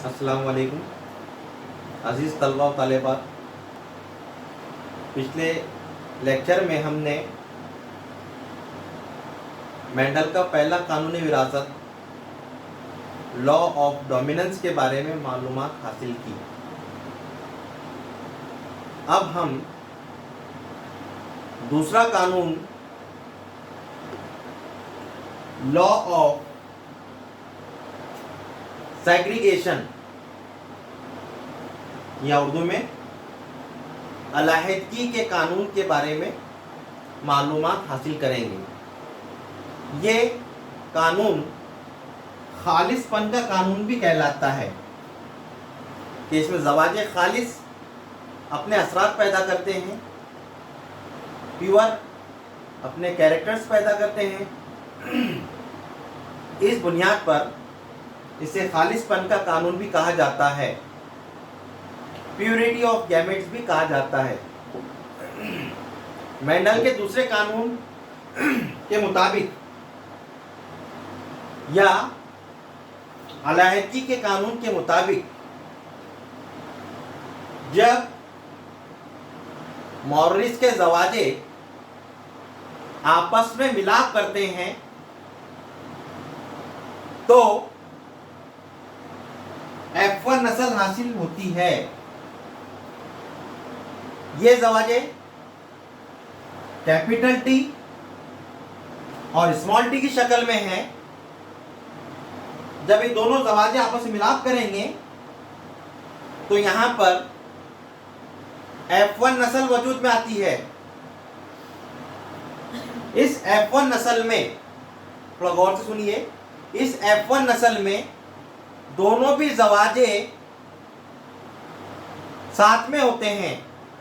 अस्सलाम वालेकुम अज़ीज़ तलबा व तालिबात। पिछले लेक्चर में हमने मेंडल का पहला कानूनी विरासत लॉ ऑफ डोमिनेंस के बारे में मालूमात हासिल की। अब हम दूसरा कानून लॉ ऑफ सेग्रीगेशन या उर्दू में अलहदगी के कानून के बारे में मालूमात हासिल करेंगे। ये कानून खालिसपन का कानून भी कहलाता है कि इसमें ज़वाजे खालिस अपने असरात पैदा करते हैं, प्योर अपने कैरेक्टर्स पैदा करते हैं। इस बुनियाद पर इसे खालिसपन का कानून भी कहा जाता है, प्योरिटी ऑफ गैमेट्स भी कहा जाता है। मेंडल के दूसरे कानून के मुताबिक या अलहदगी के कानून के मुताबिक जब मॉरिस के ज़वाजे आपस में मिलाप करते हैं तो F1 नस्ल हासिल होती है। ये ज़वाजे कैपिटल टी और स्मॉल टी की शक्ल में है। जब ये दोनों ज़वाजे आपस में मिलाप करेंगे तो यहां पर F1 नस्ल वजूद में आती है। इस F1 नस्ल में, थोड़ा गौर से सुनिए, इस F1 नस्ल में दोनों भी ज़वाजे साथ में होते हैं,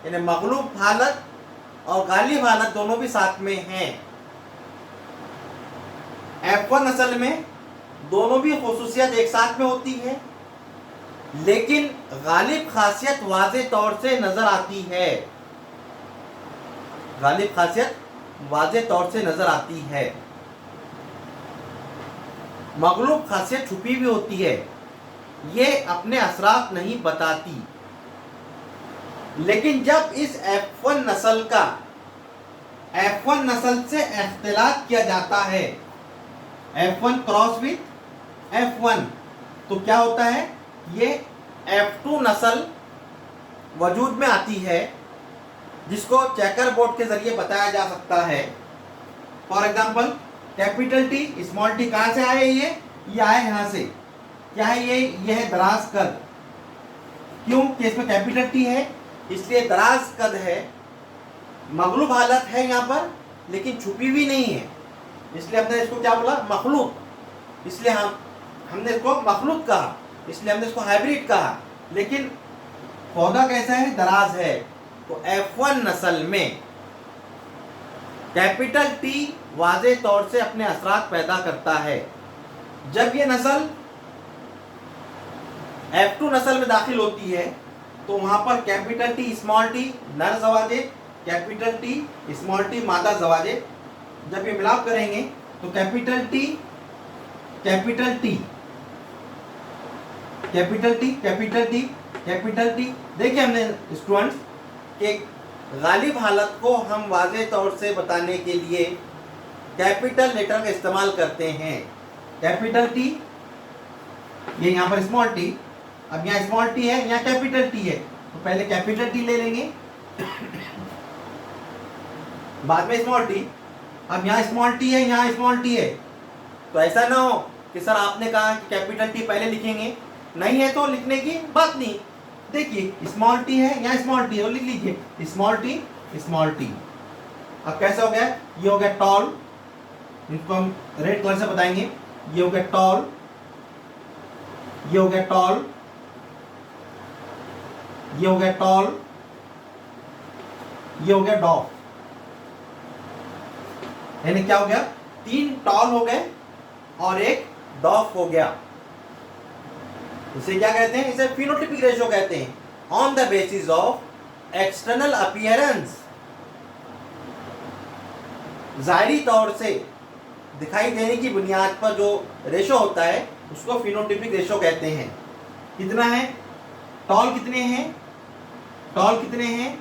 यानी मगलूब हालत और गालिब हालत दोनों भी साथ में हैं। F1 नस्ल में दोनों भी खुसूसियत एक साथ में होती है, लेकिन गालिब खासियत वाज़े तौर से नजर आती है। गालिब खासियत वाज़े तौर से नजर आती है, मगलूब खासियत छुपी भी होती है, ये अपने असरात नहीं बताती। लेकिन जब इस F1 नस्ल का F1 नस्ल से इख्तिलात किया जाता है, F1 क्रॉस विथ F1, तो क्या होता है, ये F2 नस्ल वजूद में आती है, जिसको चेकर बोर्ड के जरिए बताया जा सकता है। For example capital T small T कहाँ से आए, ये आए यहाँ से। क्या है ये है दराज कद। क्यों कि इसमें कैपिटल टी है, इसलिए दराज कद है। मगलूब हालत है यहाँ पर, लेकिन छुपी भी नहीं है, इसलिए हमने इसको क्या बोला, मखलूक। इसलिए हमने इसको मखलूक कहा, इसलिए हमने इसको हाइब्रिड कहा। लेकिन पौधा कैसा है, दराज है। तो F1 नस्ल में कैपिटल टी वाज़े तौर से अपने असरात पैदा करता है। जब ये नस्ल F2 नस्ल में दाखिल होती है तो वहां पर कैपिटल टी स्मॉल टी नर ज़वाजे, कैपिटल टी स्मॉल टी मादा ज़वाजे, जब ये मिलाप करेंगे तो capital T capital T capital T capital T capital T. देखिए हमने स्टूडेंट्स कि गालिब हालत को हम वाज़े तौर से बताने के लिए कैपिटल लेटर का इस्तेमाल करते हैं। कैपिटल टी, ये यहाँ पर स्मॉल टी, अब यहाँ स्मॉल टी है, यहाँ कैपिटल टी है, तो पहले कैपिटल टी ले लेंगे, बाद में स्मॉल टी। अब यहाँ स्मॉल टी है, यहाँ स्मॉल टी है, तो ऐसा ना हो कि सर आपने कहा कि कैपिटल टी पहले लिखेंगे, नहीं है तो लिखने की बात नहीं। देखिए स्मॉल टी है, यहाँ स्मॉल टी है, तो लिख लीजिए स्मॉल टी स्मॉल टी। अब कैसा हो गया, ये हो गया टॉल, इसको हम रेड कलर से बताएंगे। ये हो गया टॉल, ये हो गया टॉल, ये हो गया टॉल, ये हो गया डॉफ। यानी क्या हो गया, 3 टॉल हो गए और एक डॉफ हो गया। इसे क्या कहते हैं, इसे फिनोटिपिक रेशियो कहते हैं। On the basis of external appearance, ज़ाहिरी तौर से दिखाई देने की बुनियाद पर जो रेशो होता है उसको फिनोटिपिक रेशो कहते हैं। कितना है, टॉल कितने हैं, टॉल कितने हैं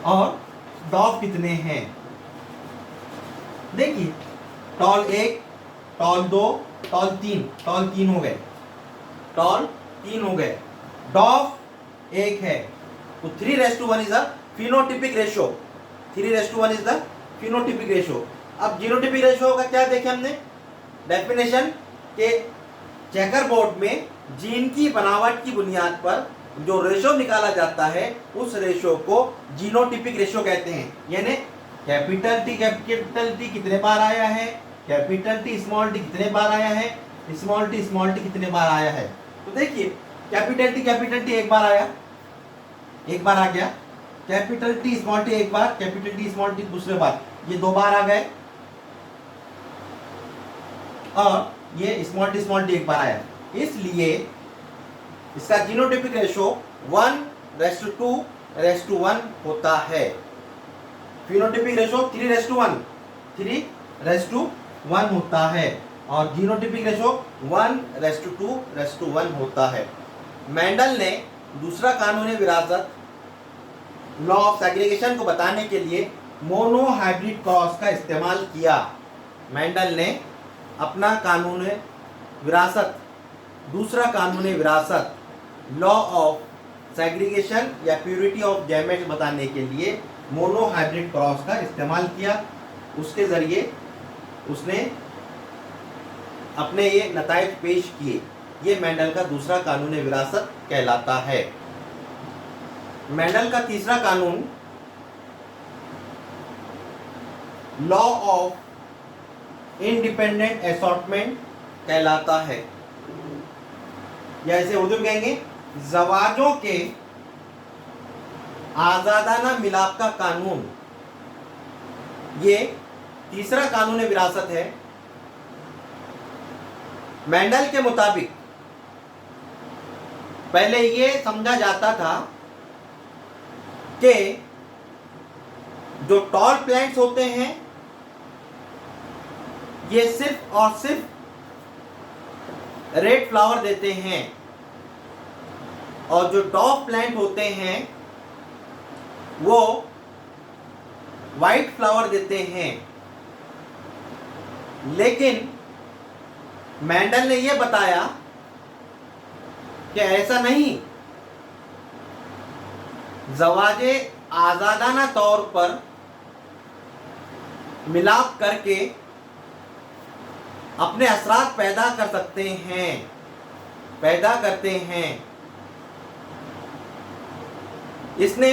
और डॉफ कितने हैं। देखिए टॉल 1, टॉल 2, टॉल 3, टॉल 3 हो गए, टॉल 3 हो गए, डॉफ 1 है, तो 3:1 is the phenotypic ratio, 3:1 is the phenotypic ratio. अब जीनोटिपिक रेशियो का क्या देखे हमने डेफिनेशन के चेकर बोर्ड में जीन की बनावट की बुनियाद पर जो रेशियो निकाला जाता है उस रेशियो को जीनोटिपिक रेशियो कहते हैं। यानी कैपिटल टी कितने बार आया है, कैपिटल टी स्मॉल टी कितने बार आया है, स्मॉल टी कितने बार आया है। तो देखिए कैपिटल टी एक बार आया, एक बार आ गया, कैपिटल टी स्मॉल टी एक बार, कैपिटल टी स्मॉल टी दूसरे बार, ये 2 बार आ गए, और ये स्मॉल टी एक बार आया। इसलिए इसका जीनोटिपिक रेशियो 1:2:1 होता है। फिनोटिपिक रेशियो 3:1 होता है और जीनोटिपिक रेशियो 1:2:1 होता है। मेंडल ने दूसरा कानूनी विरासत लॉ ऑफ सेग्रीगेशन को बताने के लिए मोनोहाइब्रिड क्रॉस का इस्तेमाल किया। मेंडल ने अपना कानूनी विरासत, दूसरा कानूनी विरासत लॉ ऑफ सेग्रीगेशन या प्यूरिटी ऑफ गैमेट्स बताने के लिए मोनोहाइब्रिड क्रॉस का इस्तेमाल किया। उसके ज़रिए उसने अपने ये नताइज पेश किए। ये मेंडल का दूसरा कानूनी विरासत कहलाता है। मेंडल का तीसरा कानून लॉ ऑफ इंडिपेंडेंट असॉर्टमेंट कहलाता है, या इसे उर्दू में कहेंगे ज़वाजों के आज़ादाना मिलाप का कानून। ये तीसरा कानूनी विरासत है। मेंडल के मुताबिक पहले ये समझा जाता था कि जो टॉल प्लांट्स होते हैं ये सिर्फ और सिर्फ रेड फ्लावर देते हैं, और जो डॉफ प्लांट होते हैं वो वाइट फ्लावर देते हैं। लेकिन मेंडल ने यह बताया कि ऐसा नहीं, ज़वाजे आज़ादाना तौर पर मिलाप करके अपने असरात पैदा कर सकते हैं, पैदा करते हैं। इसने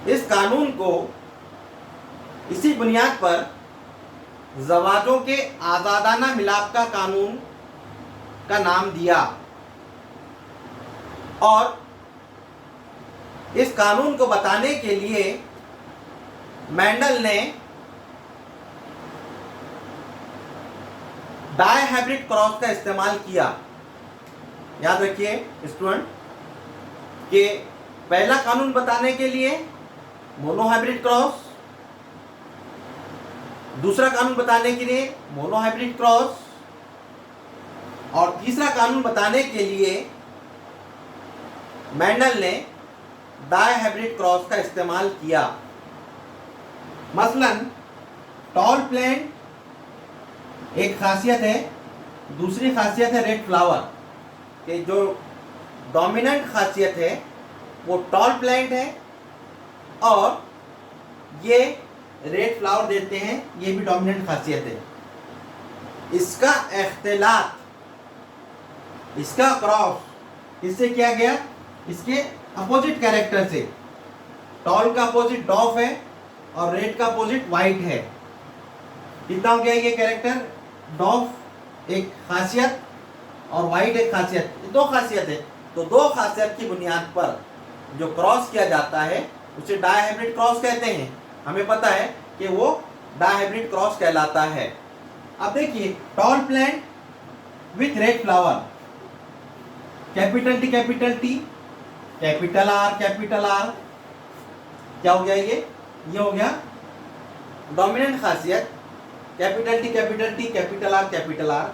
इस कानून को इसी बुनियाद पर ज़वाजों के आज़ादाना मिलाप का कानून का नाम दिया, और इस कानून को बताने के लिए मेंडल ने डायहाइब्रिड क्रॉस का इस्तेमाल किया। याद रखिए स्टूडेंट कि पहला कानून बताने के लिए मोनोहाइब्रिड क्रॉस, दूसरा कानून बताने के लिए मोनोहाइब्रिड क्रॉस, और तीसरा कानून बताने के लिए मेंडल ने डायहाइब्रिड क्रॉस का इस्तेमाल किया। मसलन टॉल प्लांट एक खासियत है, दूसरी खासियत है रेड फ्लावर। कि जो डोमिनेंट खासियत है वो टॉल प्लांट है और ये रेड फ्लावर देते हैं, ये भी डोमिनेंट खासियत है। इसका इख्तिलात, इसका क्रॉस किससे किया गया, इसके अपोजिट कैरेक्टर से। टॉल का अपोजिट डॉफ है और रेड का अपोजिट वाइट है। कितना हो गया ये कैरेक्टर, डॉफ एक खासियत और वाइट एक खासियत, दो खासियत है। तो दो खासियत की बुनियाद पर जो क्रॉस किया जाता है उसे डायहाइब्रिड क्रॉस कहते हैं। हमें पता है कि वो डायहाइब्रिड क्रॉस कहलाता है। अब देखिए tall plant with red flower, capital T capital T, capital are, क्या हो गया ये हो गया डोमिनेंट खासियत। Capital T capital are,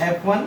F1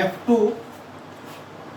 F2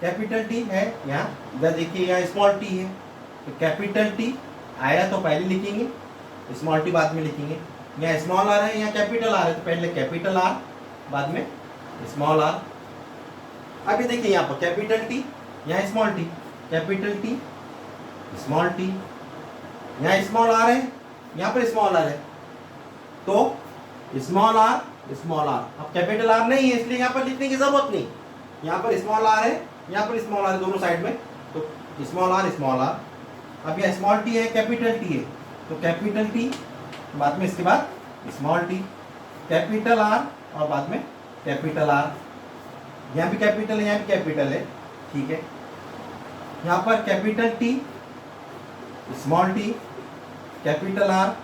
capital T है यहाँ, इधर देखिए यहाँ स्मॉल टी है, तो कैपिटल टी आया तो पहले लिखेंगे, स्मॉल टी बाद में लिखेंगे। यहाँ स्मॉल आर है, यहाँ कैपिटल आर है, तो पहले कैपिटल आर बाद में स्मॉल आर। अभी देखिए यहाँ पर कैपिटल टी, यहाँ small T, capital T small T, यहाँ स्मॉल आर है, यहाँ पर स्मॉल आर है, तो स्मॉल आर स्मॉल आर। अब कैपिटल आर नहीं है इसलिए यहाँ पर लिखने की जरूरत नहीं, यहाँ पर स्मॉल आर है, यहाँ पर स्मॉल आर है दोनों साइड में, तो स्मॉल आर स्मॉल आर। अब यहाँ स्मॉल टी है, कैपिटल टी है, तो कैपिटल टी बाद में इसके बाद स्मॉल टी, कैपिटल आर और बाद में कैपिटल आर। यहाँ भी कैपिटल है, यहाँ भी कैपिटल है, ठीक है। यहाँ पर capital T small T, capital R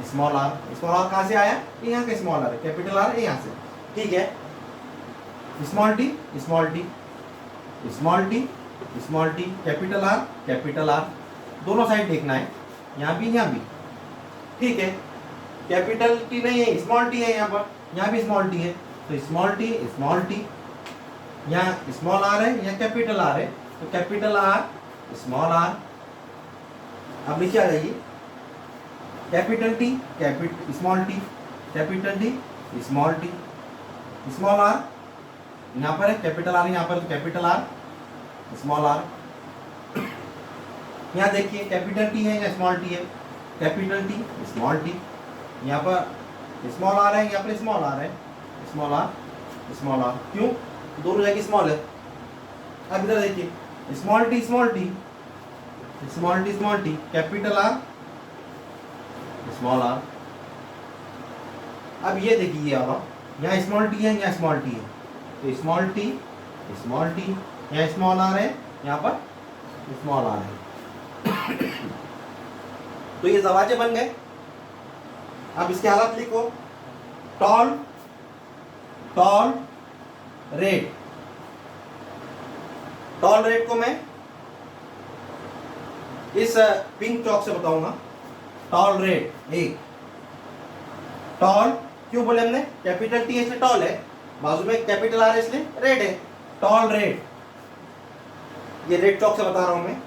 small R. Small R कहाँ से आया? ये यहाँ का स्मॉल आर है, कैपिटल आर है यहाँ से, ठीक है। Small T small T small T small T, capital R, दोनों साइड देखना है, यहाँ भी ठीक है। कैपिटल टी नहीं है, स्मॉल टी है यहाँ पर, यहाँ भी स्मॉल टी है, तो स्मॉल टी, यहाँ स्मॉल आर है, यहाँ कैपिटल आर है, तो कैपिटल आर स्मॉल आर। अब नीचे आ जाइए, capital T small T, capital T small T, small R यहाँ पर है, कैपिटल आर यहाँ पर, तो कैपिटल आर स्मॉल आर। यहाँ देखिए कैपिटल टी है या स्मॉल टी है, कैपिटल टी स्मॉल टी, यहाँ पर स्मॉल आर है, यहाँ पर स्मॉल आर है, स्मॉल आर, क्यों? दोनों जगह स्मॉल है। अब इधर देखिए small T capital R small R. अब ये देखिए यहाँ स्मॉल टी है, यहाँ स्मॉल टी है, तो स्मॉल टी, यहाँ स्मॉल आर है, यहाँ पर स्मॉल आर है। तो ये दरवाजे बन गए। अब इसके हालत लिखो, टॉल रेट। टॉल रेट को मैं इस पिंक चौक से बताऊंगा। टॉल रेट एक, टॉल क्यों बोले हमने? कैपिटल टी इसलिए टॉल है, बाजू में कैपिटल आर इसलिए रेट है, टॉल रेट। ये रेट चौक से बता रहा हूं मैं,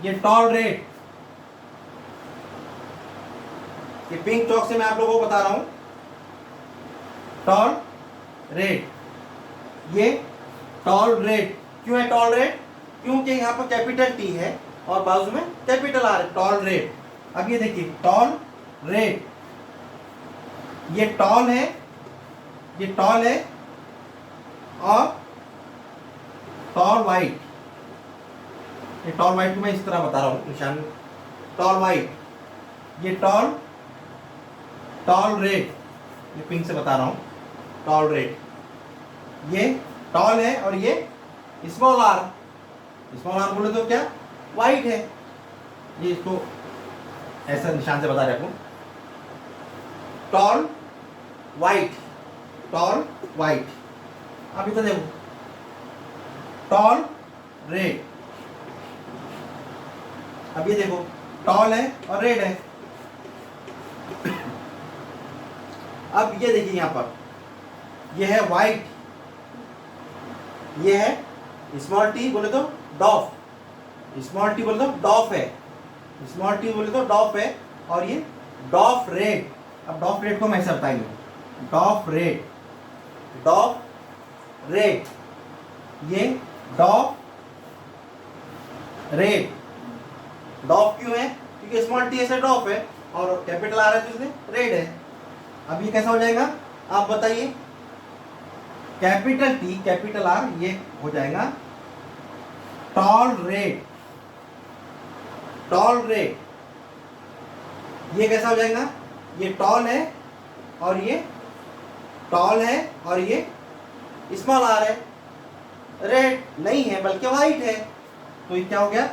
ये टॉल रेट, ये पिंक चौक से मैं आप लोगों को बता रहा हूं। टॉल रेट, ये टॉल रेट क्यों है? टॉल रेट क्योंकि यहाँ पर कैपिटल टी है और बाजू में कैपिटल आर है, टॉल रेट। अब ये देखिए टॉल रेट, ये टॉल है, और टॉल वाइट, ये टॉल वाइट को मैं इस तरह बता रहा हूँ निशान, टॉल वाइट, ये टॉल रेट, ये पिंक से बता रहा हूँ, टॉल रेट। ये टॉल है और ये स्मॉल आर बोले तो क्या? वाइट है। ये इसको ऐसा निशान से बता रहे आपको, टॉल वाइट। अब इधर देखो, टॉल रेड। अब ये देखो टॉल है और रेड है। अब ये देखिए यहाँ पर, ये है वाइट, ये है स्मॉल टी बोले तो डॉफ, स्मॉल टी बोले तो डॉफ है, स्मॉल टी बोले तो डॉफ है, और ये डॉफ रेड। अब डॉफ रेड को मैं ऐसे बताएंगे, डॉफ रेड, ये डॉफ रेड। डॉफ क्यों है? क्योंकि स्मॉल टी ऐसे डॉफ है और कैपिटल आर है तो इसमें रेड है। अब ये कैसा हो जाएगा आप बताइए? कैपिटल टी कैपिटल आर, ये हो जाएगा टॉल रेड, ये कैसा हो जाएगा? ये टॉल है और ये स्मॉल आर है, रेड नहीं है बल्कि वाइट है, तो ये क्या हो गया?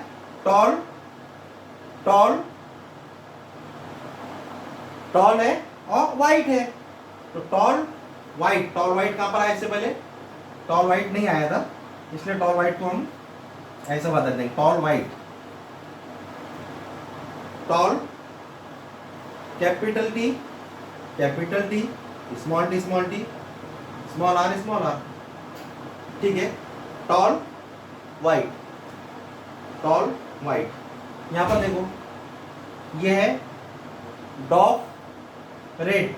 टॉल है और वाइट है, तो टॉल वाइट कहाँ पर आया? इससे पहले टॉल वाइट नहीं आया था, इसलिए टॉल वाइट को हम ऐसा बदल देंगे, tall white. Tall capital T small R, ठीक है। Tall white, tall white. यहाँ पर देखो ये है डॉफ रेड,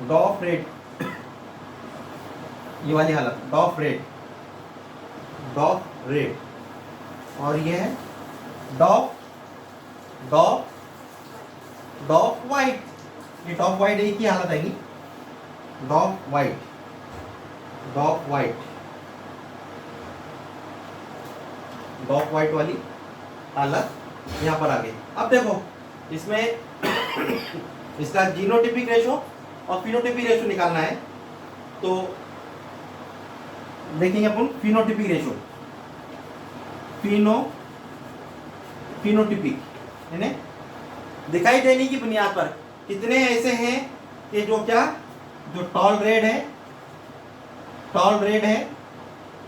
डॉफ रेड, ये वाली हालत डॉफ रेड, डॉफ रेड। और ये है डॉफ डॉफ डॉफ वाइट, ये डॉफ वाइट एक ही हालत आएगी, डॉफ वाइट, डॉफ वाइट, डॉफ वाइट वाली हालत यहाँ पर आ गई। अब देखो इसमें इसका जीनोटिपिक रेशो और फिनोटिपिक रेशो निकालना है, तो देखेंगे अपन फिनोटिपिक रेशो, फिनोटिपिक यानी दिखाई देने की बुनियाद पर कितने ऐसे हैं कि जो क्या, जो टॉल रेड है, टॉल रेड है,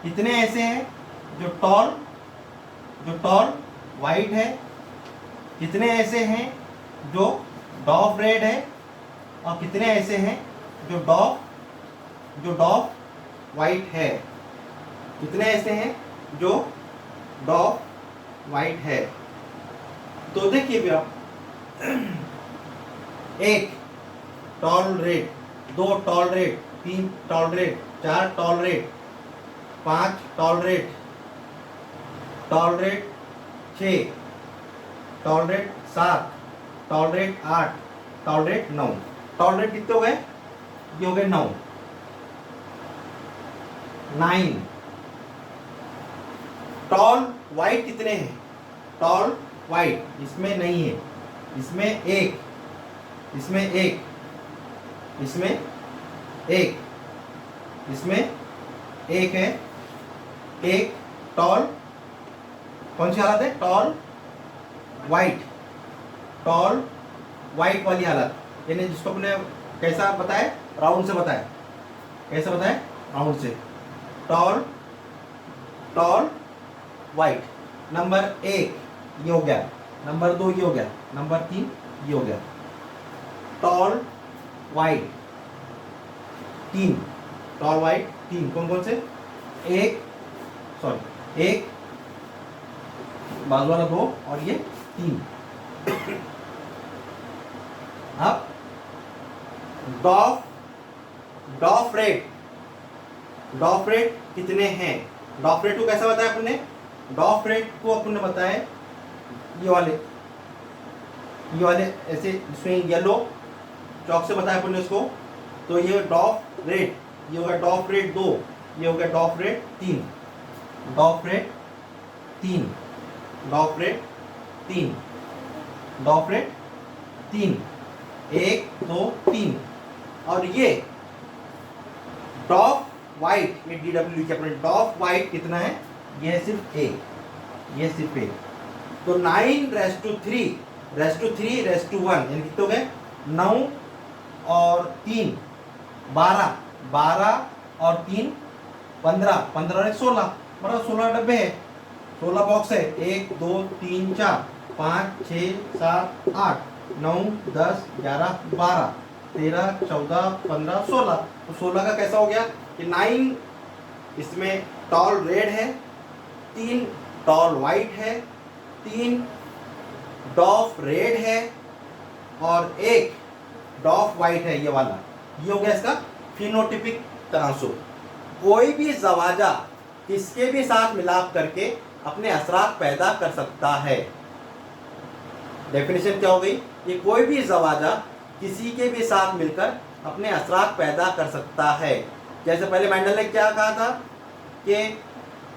कितने ऐसे हैं जो टॉल वाइट है, कितने ऐसे हैं जो डॉफ रेड है, और कितने ऐसे हैं जो डॉफ वाइट है, कितने ऐसे हैं जो डॉफ वाइट है। तो देखिए भी आप, एक टॉल रेड, दो टॉल रेड, तीन टॉल रेड, चार टॉल रेड, पांच टॉल रेड, छः टॉल रेड, सात टॉल रेड, आठ टॉल रेड, नौ। टॉल रेड कितने हो गए, ये हो गए 9, 9। टॉल वाइट कितने हैं, टॉल वाइट इसमें नहीं है, इसमें एक, इसमें एक, इसमें एक, इसमें एक है, एक टॉल, कौन सी हालत है, टॉल वाइट, टॉल वाइट वाली हालत, यानी जिसको अपने कैसा बताया, राउंड से बताया, कैसे बताया, राउंड से, टॉल वाइट। नंबर 1 ये हो गया, नंबर 2 ये हो गया, नंबर 3 ये हो गया, टॉल वाइट 3, टॉल वाइट 3, कौन कौन से, एक बाजू वाला 2 और ये 3। अब डॉफ रेड कितने हैं, डॉफ रेड को कैसा बताया अपन ने, डॉफ रेड को अपन ने बताया ये वाले ऐसे, इसमें येलो चौक से बताया अपन ने उसको, तो ये डॉफ रेड, ये होगा डॉफ रेड 2, ये हो गया डॉफ रेड 3, डॉफ रेड 3, डॉफ रेड 3, डॉफ रेड 3, 1 2 3। और ये डॉफ वाइट, ये DW लिखे अपने, डॉफ वाइट कितना है, ये सिर्फ एक, ये सिर्फ एक। तो 9:3:1 यानी कितने हो गए, 9 और 3 12, 12 और 3 15, 15 और 1 16, मतलब 16 डब्बे है, 16 बॉक्स है, 1 2 3 4 5 6 7 8 9 10 11 12 13 14 15 16। तो 16 का कैसा हो गया कि 9 इसमें टॉल रेड है, 3 टॉल वाइट है, 3 डॉफ रेड है और 1 डॉफ वाइट है, ये वाला, ये हो गया इसका फिनोटिपिक तनासुब। कोई भी जवाजा किसके भी साथ मिलाप करके अपने असरात पैदा कर सकता है। डेफिनेशन क्या हो गई, ये कोई भी जवाजा किसी के भी साथ मिलकर अपने असरात पैदा कर सकता है। जैसे पहले मेंडल ने क्या कहा था कि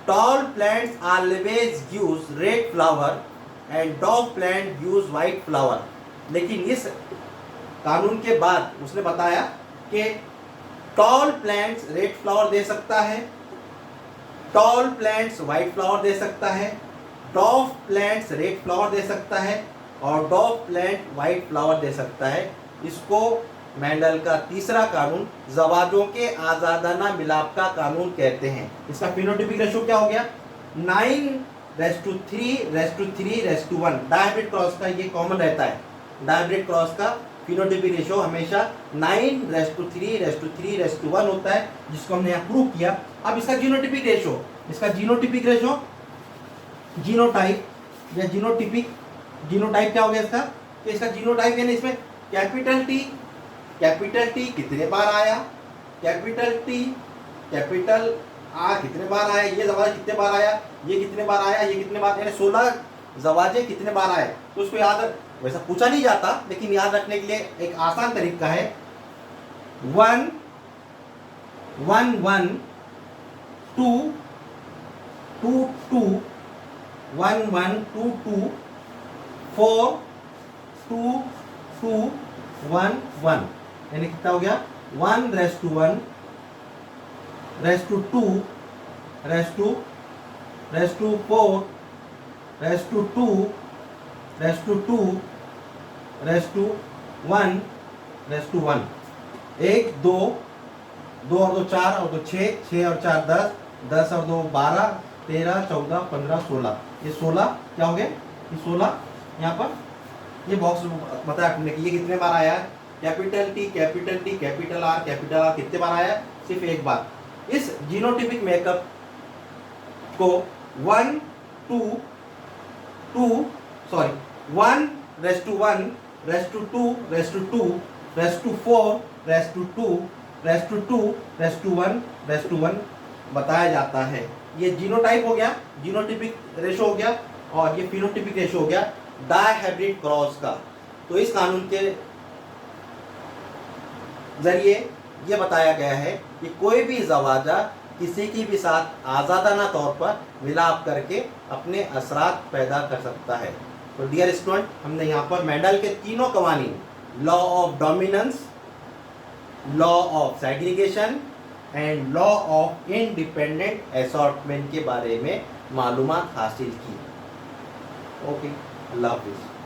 tall plants always gives red flower and डॉफ plant gives white flower. लेकिन इस कानून के बाद उसने बताया कि tall plants red flower they सकता है, tall plants white flower they सकता है, डॉफ प्लांट्स रेड फ्लावर दे सकता है और डॉफ प्लांट वाइट फ्लावर दे सकता है। इसको मेंडल का तीसरा कानून जवाजों के आजादाना मिलाप का कानून कहते हैं। इसका फिनोटिपिक रेशो क्या हो गया, 9:3:3:1। डायब्रिड क्रॉस का ये कॉमन रहता है, डायब्रिड क्रॉस का फिनोटिपिक रेशो हमेशा 9:3:3:1 होता है, जिसको हमने यहाँ प्रूव किया। अब इसका जीनोटिपिक रेशो इसका जीनोटिपिक रेशो, जीनोटाइप या जीनोटिपिक, जीनोटाइप क्या हो गया इसका, कि इसका जीनोटाइप यानी इसमें कैपिटल टी कितने बार आया, कैपिटल टी कैपिटल आर कितने बार आया, ये जवाब कितने बार आया, ये कितने बार आया, ये कितने बार, यानी 16 जवाजे कितने बार आए। तो उसको याद, वैसा पूछा नहीं जाता लेकिन याद रखने के लिए एक आसान तरीका है, 1 1 1 2 2 2 1 1 2 2 4 2 2 1 1, यानी कितना हो गया 1 raise to 1 raise to 2 raise to 4 raise to 2 raise to 2 raise to 1 raise to 1, 1 2 2 और 2 4 और 2 6 6 और 4 10 10 और 2 12 13 14 15 16, ये 16 क्या हो गए, ये 16 यहाँ पर ये बॉक्स बता रखने की, ये कितने बार आया है, कैपिटल टी कैपिटल आर कितने बार आया, सिर्फ एक बार। इस जीनोटिपिक मेकअप को 1 2 raise to 1 raise to 2 raise to 2 raise to 4 raise to 2 raise to 2 raise to 1 raise to 1 बताया जाता है। ये जीनोटाइप हो गया, जीनोटिपिक रेशो हो गया, और ये फिनोटिपिक रेशो हो गया डायहाइब्रिड क्रॉस का। तो इस कानून के जरिए ये बताया गया है कि कोई भी जवाजा किसी की भी साथ आज़ादाना तौर पर मिलाप करके अपने असरात पैदा कर सकता है। तो डियर स्टूडेंट, हमने यहाँ पर मेंडल के तीनों कवानीन, law of dominance, law of segregation and law of independent assortment के बारे में मालूमात हासिल की। ओके, अल्लाह हाफिज़।